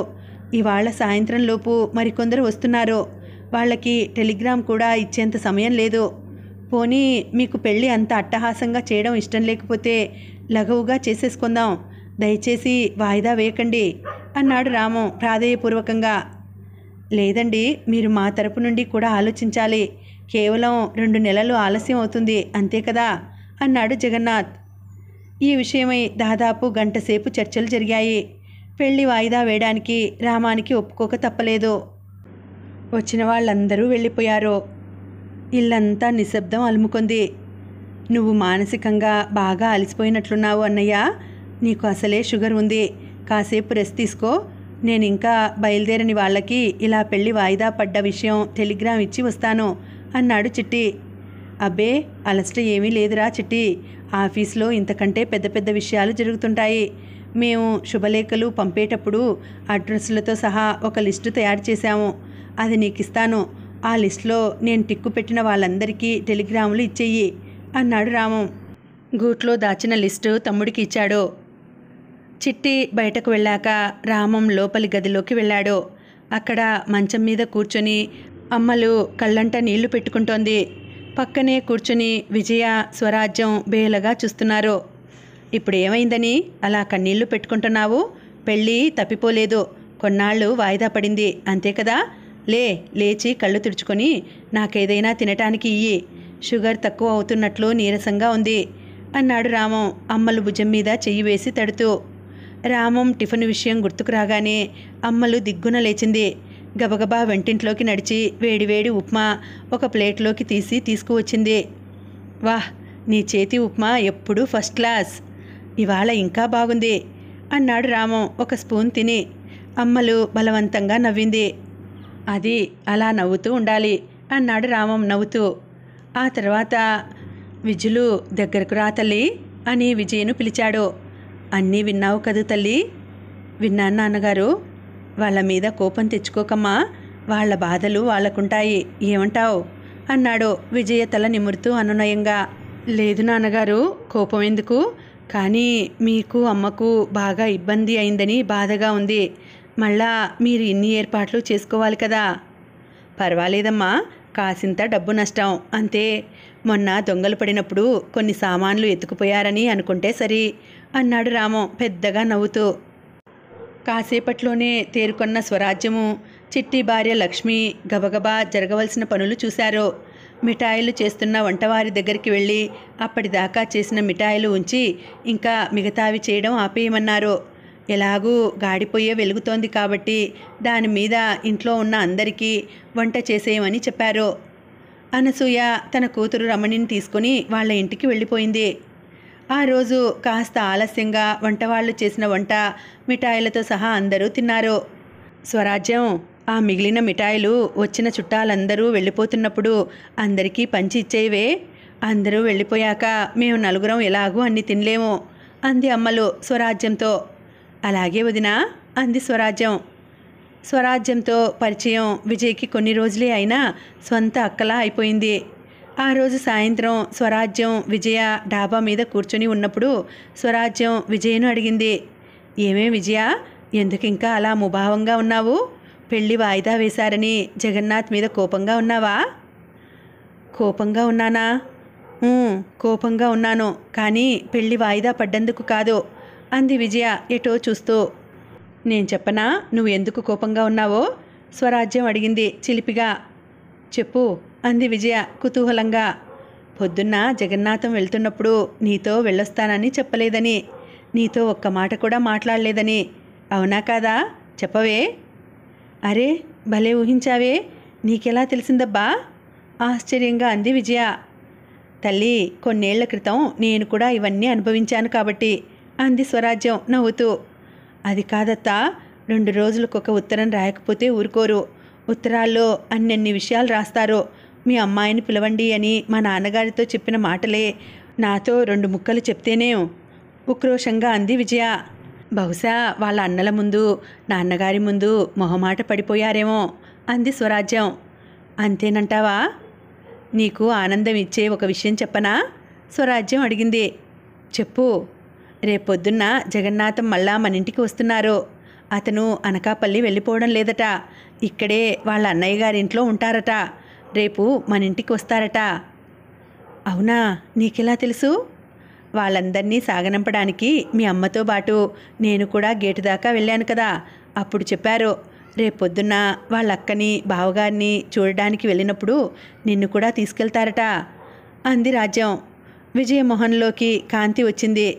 ఇవాళ సాయంత్రంలోపు మరికొందరు వస్తున్నారు. వాళ్ళకి టెలిగ్రామ్ కూడా ఇచ్చేంత సమయం లేదు. పోనీ మీకు పెళ్ళి అంత అట్టహాసంగా చేయడం ఇష్టం లేకపోతే లఘువుగా చేసేసుకుందాం. దయచేసి వాయిదా వేయకండి అన్నాడు రామం ప్రాధేయపూర్వకంగా. లేదండి, మీరు మా తరపు నుండి కూడా ఆలోచించాలి. కేవలం 2 నెలలు ఆలస్యం అవుతుంది, అంతే కదా అన్నాడు జగన్నాథ్. ఈ విషయమై దాదాపు గంట సేపు చర్చలు జరిగాయి. పెళ్లి వాయిదా వేయడానికి రామానికి ఒప్పుకోక తప్పలేదు. వచ్చిన వాళ్ళందరూ వెళ్ళిపోయారు. ఇల్లంతా నిశ్శబ్దం అలుముకుంది. నువ్వు మానసికంగా బాగా అలసిపోయినట్లున్నావు అన్నయ్య. నీకు అసలే షుగర్ ఉంది. కాసేపు రెస్ట్ తీసుకో. నేను ఇంకా బయలుదేరని వాళ్ళకి ఇలా పెళ్లి వాయిదా పడ్డ విషయం టెలిగ్రామ్ ఇచ్చి వస్తాను అన్నాడు చిట్టి. అబ్బే, అలసట ఏమీ లేదురా చిట్టి. ఆఫీస్లో ఇంతకంటే పెద్ద పెద్ద విషయాలు జరుగుతుంటాయి. మేము శుభలేఖలు పంపేటప్పుడు అడ్రస్లతో సహా ఒక లిస్టు తయారు చేశాము. అది నీకు ఇస్తాను. ఆ లిస్టులో నేను టిక్కు పెట్టిన వాళ్ళందరికీ టెలిగ్రాములు ఇచ్చేయి అన్నాడు రామం. గూట్లో దాచిన లిస్టు తమ్ముడికి ఇచ్చాడు. చిట్టి బయటకు వెళ్ళాక రామం లోపలి గదిలోకి వెళ్ళాడు. అక్కడ మంచం మీద కూర్చొని అమ్మలు కళ్ళంట నీళ్లు పెట్టుకుంటోంది. పక్కనే కూర్చుని విజయ, స్వరాజ్యం బేలగా చూస్తున్నారు. ఇప్పుడు ఏమైందని అలా కన్నీళ్లు పెట్టుకుంటున్నావు? పెళ్ళి తప్పిపోలేదు, కొన్నాళ్ళు వాయిదా పడింది, అంతే కదా. లేచి కళ్ళు తుడుచుకొని నాకేదైనా తినటానికి ఇయ్యి. షుగర్ తక్కువ అవుతున్నట్లు నీరసంగా ఉంది అన్నాడు రామం అమ్మలు భుజం మీద చెయ్యి వేసి తడుతూ. రామం టిఫిన్ విషయం గుర్తుకు రాగానే అమ్మలు దిగ్గున లేచింది. గబగబా వెంటింట్లోకి నడిచి వేడివేడి ఉప్మా ఒక ప్లేట్లోకి తీసి తీసుకువచ్చింది. వాహ్, నీ చేతి ఉప్మా ఎప్పుడూ ఫస్ట్ క్లాస్. ఇవాళ ఇంకా బాగుంది అన్నాడు రామం ఒక స్పూన్ తిని. అమ్మలు బలవంతంగా నవ్వింది. అది అలా నవ్వుతూ ఉండాలి అన్నాడు రామం నవ్వుతూ. ఆ తర్వాత విజులు దగ్గరకు రా తల్లి అని విజయను పిలిచాడు. అన్నీ విన్నావు కదూ తల్లి? విన్నాను నాన్నగారు. వాళ్ళ మీద కోపం తెచ్చుకోకమ్మా, వాళ్ళ బాధలు వాళ్ళకుంటాయి, ఏమంటావు అన్నాడు విజయ తల నిమురుతూ అనునయంగా. లేదు నాన్నగారు, కోపం ఎందుకు? కానీ మీకు అమ్మకు బాగా ఇబ్బంది అయిందని బాధగా ఉంది. మళ్ళా మీరు ఇన్ని ఏర్పాట్లు చేసుకోవాలి కదా. పర్వాలేదమ్మా, కాసింత డబ్బు నష్టం అంతే. మొన్న దొంగలు పడినప్పుడు కొన్ని సామాన్లు ఎత్తుకుపోయారని అనుకుంటే సరి అన్నాడు రామం పెద్దగా నవ్వుతూ. కాసేపట్లోనే తేరుకొన్న స్వరాజ్యము చిట్టి భార్య లక్ష్మి గబగబా జరగవలసిన పనులు చూశారు. మిఠాయిలు చేస్తున్న వంటవారి దగ్గరికి వెళ్ళి అప్పటిదాకా చేసిన మిఠాయిలు ఉంచి ఇంకా మిగతావి చేయడం ఆపేయమన్నారు. ఎలాగూ గాడిపోయే వెలుగుతోంది కాబట్టి దాని మీద ఇంట్లో ఉన్న అందరికీ వంట చేసేయమని చెప్పారు. అనసూయ తన కూతురు రమణిని తీసుకుని వాళ్ళ ఇంటికి వెళ్ళిపోయింది. ఆ రోజు కాస్త ఆలస్యంగా వంటవాళ్ళు చేసిన వంట మిఠాయిలతో సహా అందరూ తిన్నారు. స్వరాజ్యం, ఆ మిగిలిన మిఠాయిలు వచ్చిన చుట్టాలందరూ వెళ్ళిపోతున్నప్పుడు అందరికీ పంచి ఇచ్చేవే. అందరూ వెళ్ళిపోయాక మేము నలుగురం ఎలాగూ అన్ని తినలేము అంది అమ్మలు స్వరాజ్యంతో. అలాగే వదినా అంది స్వరాజ్యం. స్వరాజ్యంతో పరిచయం విజయ్కి కొన్ని రోజులే అయినా స్వంత అక్కలా అయిపోయింది. ఆ రోజు సాయంత్రం స్వరాజ్యం విజయ డాబా మీద కూర్చొని ఉన్నప్పుడు స్వరాజ్యం విజయను అడిగింది, ఏమే విజయ, ఎందుకు ఇంకా అలా ముభావంగా ఉన్నావు? పెళ్ళి వాయిదా వేశారని జగన్నాథ్ మీద కోపంగా ఉన్నావా? కోపంగా ఉన్నానా? కోపంగా ఉన్నాను, కానీ పెళ్ళి వాయిదా పడ్డందుకు కాదు అంది విజయ ఎటో చూస్తూ. నేను చెప్పనా నువ్వు ఎందుకు కోపంగా ఉన్నావో? స్వరాజ్యం అడిగింది చిలిపిగా. చెప్పు అంది విజయ కుతూహలంగా. పొద్దున్న జగన్నాథం వెళ్తున్నప్పుడు నీతో వెళ్ళొస్తానని చెప్పలేదని, నీతో ఒక్క మాట కూడా మాట్లాడలేదని. అవునా కాదా? చెప్పవే. అరే భలే ఊహించావే, నీకెలా తెలిసిందబ్బా? ఆశ్చర్యంగా అంది విజయ. తల్లి, కొన్నేళ్ల క్రితం నేను కూడా ఇవన్నీ అనుభవించాను కాబట్టి అంది స్వరాజ్యం నవ్వుతూ. అది కాదత్తా, 2 రోజులకొక ఉత్తరం రాయకపోతే ఊరుకోరు. ఉత్తరాల్లో అన్నెన్ని విషయాలు రాస్తారు. మీ అమ్మాయిని పిలవండి అని మా నాన్నగారితో చెప్పిన మాటలే నాతో 2 ముక్కలు చెప్తేనే ఉక్రోషంగా అంది విజయ. బహుశా వాళ్ళ అన్నల ముందు నాన్నగారి ముందు మొహమాట పడిపోయారేమో అంది స్వరాజ్యం. అంతేనంటావా? నీకు ఆనందం ఇచ్చే ఒక విషయం చెప్పనా? స్వరాజ్యం అడిగింది. చెప్పు. రేపొద్దున్న జగన్నాథం మళ్ళా మన ఇంటికి వస్తున్నారు. అతను అనకాపల్లి వెళ్ళిపోవడం లేదట. ఇక్కడే వాళ్ళ అన్నయ్య గారింట్లో ఉంటారట. రేపు మన ఇంటికి వస్తారట. అవునా? నీకెలా తెలుసు? వాళ్ళందరినీ సాగనంపడానికి మీ అమ్మతో పాటు నేను కూడా గేటు దాకా వెళ్ళాను కదా, అప్పుడు చెప్పారు. రేపొద్దున్న వాళ్ళ అక్కని బావగారిని చూడడానికి వెళ్ళినప్పుడు నిన్ను కూడా తీసుకెళ్తారట అంది రాజ్యం. విజయమోహన్లోకి కాంతి వచ్చింది.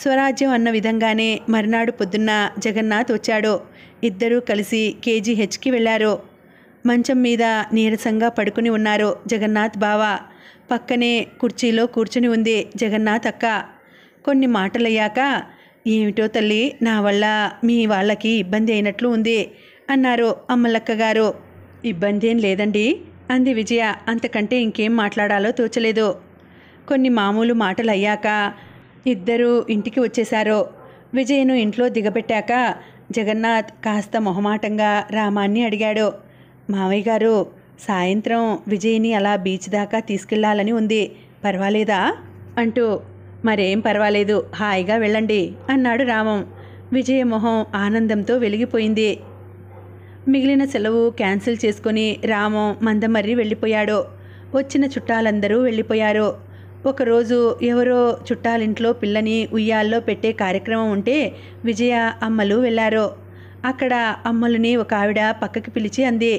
స్వరాజ్యం అన్న విధంగానే మర్నాడు పొద్దున్న జగన్నాథ్ వచ్చాడు. ఇద్దరూ కలిసి కేజీహెచ్కి వెళ్ళారు. మంచం మీద నీరసంగా పడుకుని ఉన్నారు జగన్నాథ్ బావ. పక్కనే కుర్చీలో కూర్చుని ఉంది జగన్నాథ్ అక్క. కొన్ని మాటలయ్యాక, ఏమిటో తల్లి, నా వల్ల మీ వాళ్ళకి ఇబ్బంది అయినట్లు ఉంది అన్నారు అమ్మలక్క గారు. ఇబ్బంది ఏం లేదండి అంది విజయ. అంతకంటే ఇంకేం మాట్లాడాలో తోచలేదు. కొన్ని మామూలు మాటలు అయ్యాక ఇద్దరూ ఇంటికి వచ్చేశారు. విజయను ఇంట్లో దిగబెట్టాక జగన్నాథ్ కాస్త మొహమాటంగా రామాన్ని అడిగాడు, మావయ్య గారు, సాయంత్రం విజయ్ని అలా బీచ్ దాకా తీసుకెళ్లాలని ఉంది, పర్వాలేదా అంటూ. మరేం పర్వాలేదు, హాయిగా వెళ్ళండి అన్నాడు రామం. విజయ మొహం ఆనందంతో వెలిగిపోయింది. మిగిలిన సెలవు క్యాన్సిల్ చేసుకుని రామం మందమర్రి వెళ్ళిపోయాడు. వచ్చిన చుట్టాలందరూ వెళ్ళిపోయారు. ఒకరోజు ఎవరో చుట్టాలింట్లో పిల్లని ఉయ్యాల్లో పెట్టే కార్యక్రమం ఉంటే విజయ అమ్మలు వెళ్ళారు. అక్కడ అమ్మలుని ఒక ఆవిడ పక్కకి పిలిచి అంది,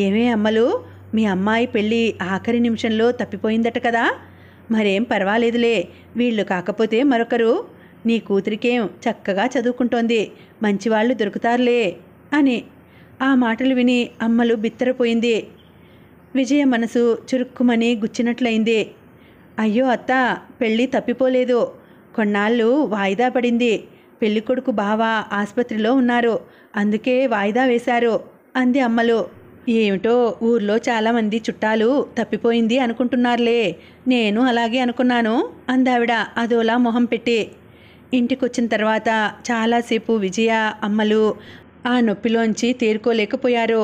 ఏమే అమ్మలు, మీ అమ్మాయి పెళ్ళి ఆఖరి నిమిషంలో తప్పిపోయిందట కదా? మరేం పర్వాలేదులే, వీళ్ళు కాకపోతే మరొకరు. నీ కూతురికేం చక్కగా చదువుకుంటోంది, మంచివాళ్ళు దొరుకుతారులే అని. ఆ మాటలు విని అమ్మలు బిత్తరపోయింది. విజయ మనసు చురుక్కుమని గుచ్చినట్లయింది. అయ్యో అత్త, పెళ్ళి తప్పిపోలేదు, కొన్నాళ్ళు వాయిదా పడింది. పెళ్ళికొడుకు బావ ఆసుపత్రిలో ఉన్నారు, అందుకే వాయిదా వేశారు అంది అమ్మలు. ఏమిటో ఊర్లో చాలామంది చుట్టాలు తప్పిపోయింది అనుకుంటున్నారులే, నేను అలాగే అనుకున్నాను అందావిడ అదోలా మొహం పెట్టి. ఇంటికొచ్చిన తర్వాత చాలాసేపు విజయ అమ్మలు ఆ నొప్పిలోంచి తేరుకోలేకపోయారు.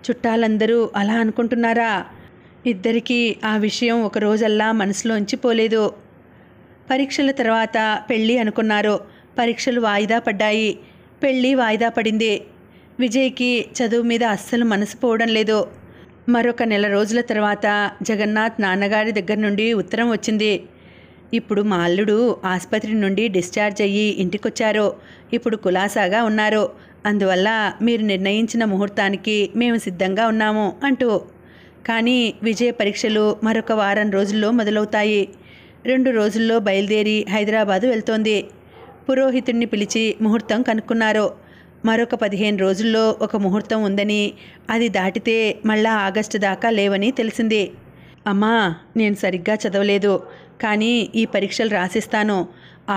చుట్టాలందరూ అలా అనుకుంటున్నారా? ఇద్దరికీ ఆ విషయం ఒక రోజల్లా మనసులోంచి పోలేదు. పరీక్షల తర్వాత పెళ్ళి అనుకున్నారు. పరీక్షలు వాయిదా పడ్డాయి. పెళ్ళి వాయిదా పడింది. విజయ్కి చదువు మీద అస్సలు మనసు పోవడం లేదు. మరొక నెల రోజుల తర్వాత జగన్నాథ్ నాన్నగారి దగ్గర నుండి ఉత్తరం వచ్చింది. ఇప్పుడు మా అల్లుడు ఆసుపత్రి నుండి డిశ్చార్జ్ అయ్యి ఇంటికొచ్చారు. ఇప్పుడు కులాసాగా ఉన్నారు. అందువల్ల మీరు నిర్ణయించిన ముహూర్తానికి మేము సిద్ధంగా ఉన్నాము అంటూ. కానీ విజయ పరీక్షలు మరొక వారం రోజుల్లో మొదలవుతాయి. 2 రోజుల్లో బయలుదేరి హైదరాబాదు వెళ్తోంది. పురోహితుడిని పిలిచి ముహూర్తం కనుక్కున్నారు. మరొక 15 రోజుల్లో ఒక ముహూర్తం ఉందని, అది దాటితే మళ్ళా ఆగస్టు దాకా లేవని తెలిసింది. అమ్మా, నేను సరిగ్గా చదవలేదు, కానీ ఈ పరీక్షలు రాసిస్తాను.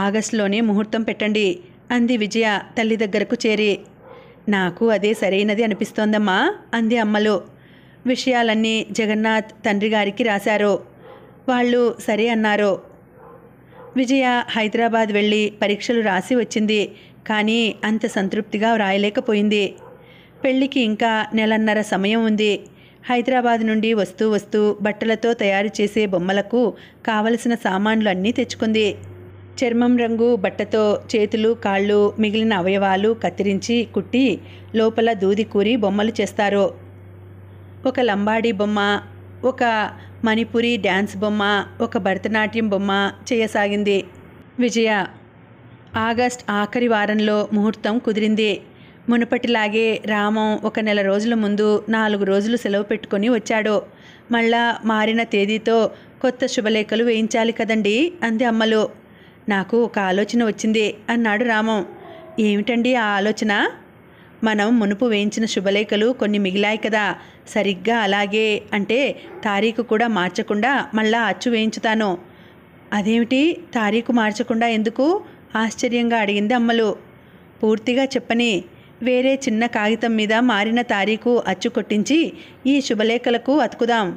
ఆగస్టులోనే ముహూర్తం పెట్టండి అంది విజయ తల్లి దగ్గరకు చేరి. నాకు అదే సరైనది అనిపిస్తోందమ్మా అంది అమ్మలు. విషయాలన్నీ జగన్నాథ్ తండ్రి గారికి రాశారు. వాళ్ళు సరే అన్నారు. విజయ హైదరాబాద్ వెళ్ళి పరీక్షలు రాసి వచ్చింది. కానీ అంత సంతృప్తిగా వ్రాయలేకపోయింది. పెళ్లికి ఇంకా నెలన్నర సమయం ఉంది. హైదరాబాద్ నుండి వస్తూ వస్తూ బట్టలతో తయారు చేసే బొమ్మలకు కావలసిన సామాన్లు అన్నీ తెచ్చుకుంది. చర్మం రంగు బట్టతో చేతులు, కాళ్ళు, మిగిలిన అవయవాలు కత్తిరించి కుట్టి లోపల దూది కూరి బొమ్మలు చేస్తారు. ఒక లంబాడీ బొమ్మ, ఒక మణిపురి డ్యాన్స్ బొమ్మ, ఒక భరతనాట్యం బొమ్మ చేయసాగింది విజయ. ఆగస్ట్ ఆఖరి వారంలో ముహూర్తం కుదిరింది. మునుపటిలాగే రామం ఒక నెల రోజుల ముందు 4 రోజులు సెలవు పెట్టుకొని వచ్చాడు. మళ్ళా మారిన తేదీతో కొత్త శుభలేఖలు వేయించాలి కదండి అంది అమ్మలు. నాకు ఒక ఆలోచన వచ్చింది అన్నాడు రామం. ఏమిటండి ఆ ఆలోచన? మనం మునుపు వేయించిన శుభలేఖలు కొన్ని మిగిలాయి కదా, సరిగ్గా అలాగే, అంటే తారీఖు కూడా మార్చకుండా మళ్ళా అచ్చు వేయించుతాను. అదేమిటి, తారీఖు మార్చకుండా ఎందుకు? ఆశ్చర్యంగా అడిగింది అమ్మలు. పూర్తిగా చెప్పని, వేరే చిన్న కాగితం మీద మారిన తారీఖు అచ్చు కొట్టించి ఈ శుభలేఖలకు అతుకుదాం.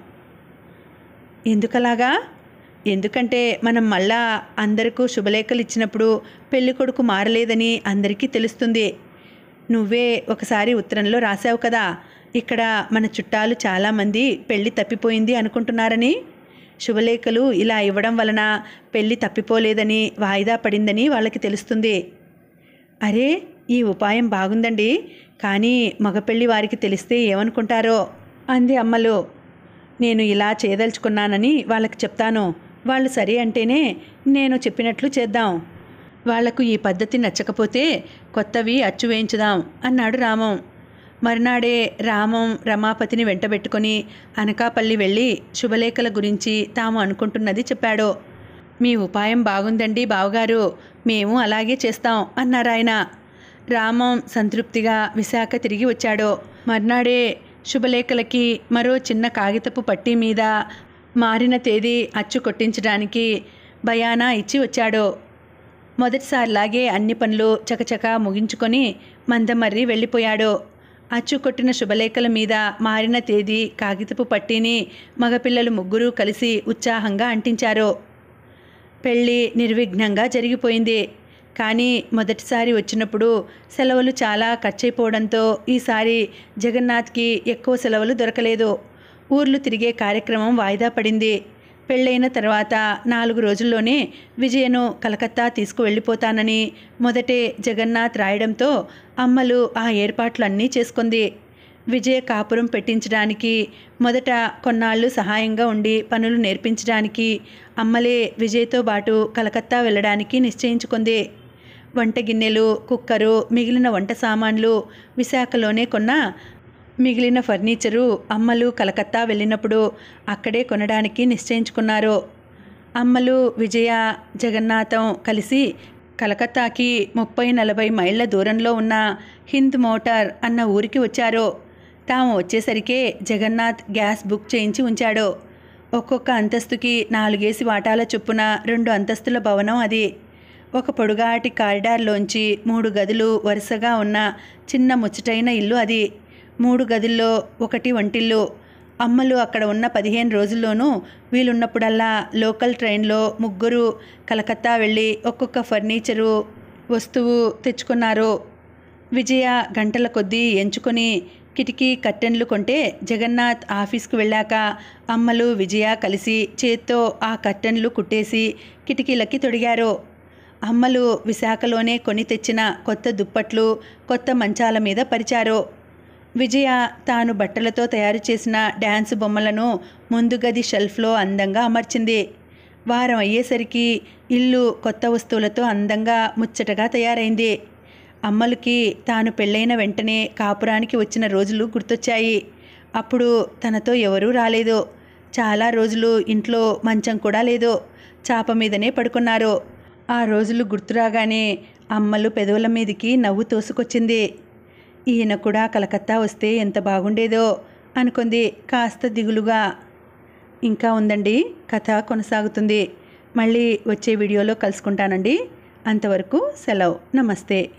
ఎందుకలాగా? ఎందుకంటే మనం మళ్ళా అందరికీ శుభలేఖలు ఇచ్చినప్పుడు పెళ్ళికొడుకు మారలేదని అందరికీ తెలుస్తుంది. నువ్వే ఒకసారి ఉత్తరంలో రాశావు కదా, ఇక్కడ మన చుట్టాలు చాలామంది పెళ్ళి తప్పిపోయింది అనుకుంటున్నారని. శుభలేఖలు ఇలా ఇవ్వడం వలన పెళ్ళి తప్పిపోలేదని, వాయిదా పడిందని వాళ్ళకి తెలుస్తుంది. అరే, ఈ ఉపాయం బాగుందండి. కానీ మగపెళ్ళి వారికి తెలిస్తే ఏమనుకుంటారో అంది అమ్మలు. నేను ఇలా చేయదలుచుకున్నానని వాళ్ళకి చెప్తాను. వాళ్ళు సరే అంటేనే నేను చెప్పినట్లు చేద్దాం. వాళ్లకు ఈ పద్ధతి నచ్చకపోతే కొత్తవి అచ్చు వేయించుదాం అన్నాడు రామం. మరునాడే రామం రమాపతిని వెంటబెట్టుకొని అనకాపల్లి వెళ్ళి శుభలేఖల గురించి తాము అనుకుంటున్నది చెప్పాడు. మీ ఉపాయం బాగుందండి బావగారు, మేము అలాగే చేస్తాం అన్నారాయన. రామం సంతృప్తిగా విశాఖ తిరిగి వచ్చాడు. మర్నాడే శుభలేఖలకి మరో చిన్న కాగితపు పట్టీ మీద మారిన తేదీ అచ్చు కొట్టించడానికి బయానా ఇచ్చి వచ్చాడు. మొదటిసారిలాగే అన్ని పనులు చకచకా ముగించుకొని మందమర్రి వెళ్ళిపోయాడు. అచ్చు కొట్టిన శుభలేఖల మీద మారిన తేదీ కాగితపు పట్టీని మగపిల్లలు ముగ్గురూ కలిసి ఉత్సాహంగా అంటించారు. పెళ్ళి నిర్విఘ్నంగా జరిగిపోయింది. కానీ మొదటిసారి వచ్చినప్పుడు సెలవులు చాలా ఖర్చయిపోవడంతో ఈసారి జగన్నాథ్కి ఎక్కువ సెలవులు దొరకలేదు. ఊర్లు తిరిగే కార్యక్రమం వాయిదా పడింది. పెళ్ళైన తర్వాత 4 రోజుల్లోనే విజయను కలకత్తా తీసుకువెళ్ళిపోతానని మొదటే జగన్నాథ్ రాయడంతో అమ్మలు ఆ ఏర్పాట్లన్నీ చేసుకుంది. విజయ కాపురం పెట్టించడానికి మొదట కొన్నాళ్ళు సహాయంగా ఉండి పనులు నేర్పించడానికి అమ్మలే విజయ్తో పాటు కలకత్తా వెళ్ళడానికి నిశ్చయించుకుంది. వంట గిన్నెలు, కుక్కరు, మిగిలిన వంట సామాన్లు విశాఖలోనే కొన్న మిగిలిన ఫర్నిచరు అమ్మలు కలకత్తా వెళ్ళినప్పుడు అక్కడే కొనడానికి నిశ్చయించుకున్నారు. అమ్మలు, విజయ, జగన్నాథం కలిసి కలకత్తాకి 30-40 మైళ్ళ దూరంలో ఉన్న హింద్ మోటార్ అన్న ఊరికి వచ్చారు. తాము వచ్చేసరికే జగన్నాథ్ గ్యాస్ బుక్ చేయించి ఉంచాడు. ఒక్కొక్క అంతస్తుకి 4 వాటాల చొప్పున 2 అంతస్తుల భవనం అది. ఒక పొడుగాటి కారిడార్లోంచి 3 గదులు వరుసగా ఉన్న చిన్న ముచ్చటైన ఇల్లు అది. 3 గదుల్లో 1 వంటిల్లు. అమ్మలు అక్కడ ఉన్న 15 రోజుల్లోనూ వీలున్నప్పుడల్లా లోకల్ ట్రైన్లో ముగ్గురు కలకత్తా వెళ్ళి ఒక్కొక్క ఫర్నిచరు వస్తువు తెచ్చుకున్నారు. విజయ గంటల కొద్దీ ఎంచుకొని కిటికీ కర్టెన్లు కొంటే జగన్నాథ్ ఆఫీస్కు వెళ్ళాక అమ్మలు, విజయ కలిసి చేత్తో ఆ కర్టెన్లు కుట్టేసి కిటికీలకి తొడిగారు. అమ్మలు విశాఖలోనే కొని తెచ్చిన కొత్త దుప్పట్లు కొత్త మంచాల మీద పరిచారు. విజయ తాను బట్టలతో తయారు చేసిన డ్యాన్స్ బొమ్మలను ముందు గది షెల్ఫ్లో అందంగా అమర్చింది. వారం అయ్యేసరికి ఇల్లు కొత్త వస్తువులతో అందంగా ముచ్చటగా తయారైంది. అమ్మలకి తాను పెళ్ళైన వెంటనే కాపురానికి వచ్చిన రోజులు గుర్తొచ్చాయి. అప్పుడు తనతో ఎవరూ రాలేదు. చాలా రోజులు ఇంట్లో మంచం కూడా లేదు. చాప మీదనే పడుకున్నారు. ఆ రోజులు గుర్తురాగానే అమ్మలు పెదవుల మీదికి నవ్వు తోసుకొచ్చింది. ఈయన కూడా కలకత్తా వస్తే ఎంత బాగుండేదో అనుకుంది కాస్త దిగులుగా. ఇంకా ఉందండి, కథ కొనసాగుతుంది. మళ్ళీ వచ్చే వీడియోలో కలుసుకుంటానండి. అంతవరకు సెలవు. నమస్తే.